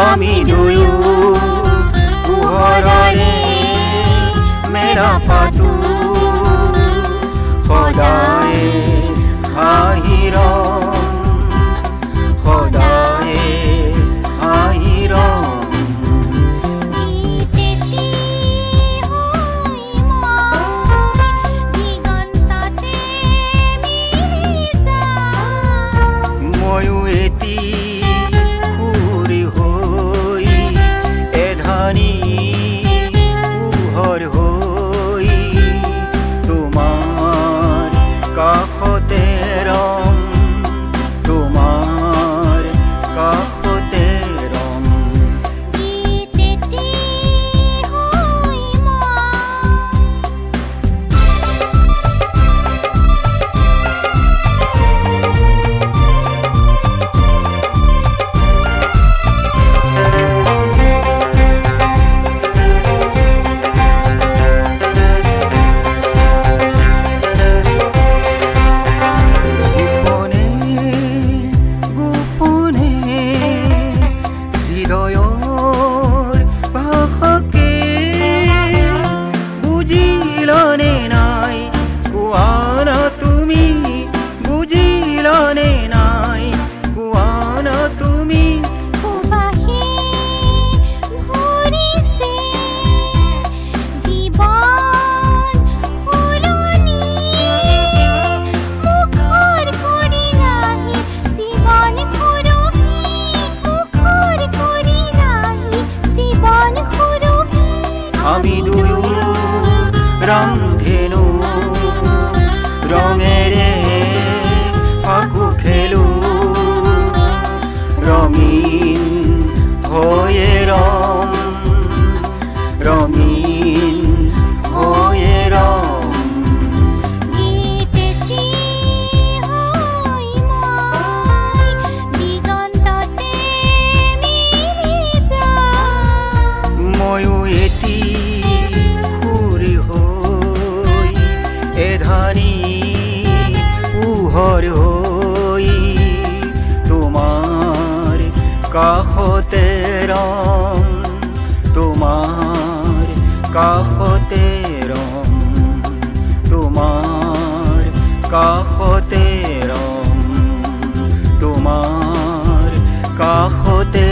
আমি দুয়ো পোহৰৰে মেলা পাতো সদায় হাঁহি ৰম সদায় হাঁহি ৰম ময়ো এটি সুৰি হৈ এধানি পোহৰ হৈ তোমাৰ কাষতে ৰম তোমাৰ কাষতে ৰম আমি দুয়ো ৰংধেনু ৰঙেৰে ফাকু খেলো ৰঙীন হৈয়ে ৰম ৰঙীন হৈয়ে ৰম ময়ো এটি এধানি পোহৰ হৈ তোমাৰ কাষতে ৰম তোমাৰ কাষতে ৰম তোমাৰ কাষতে ৰম তোমাৰ কাষতে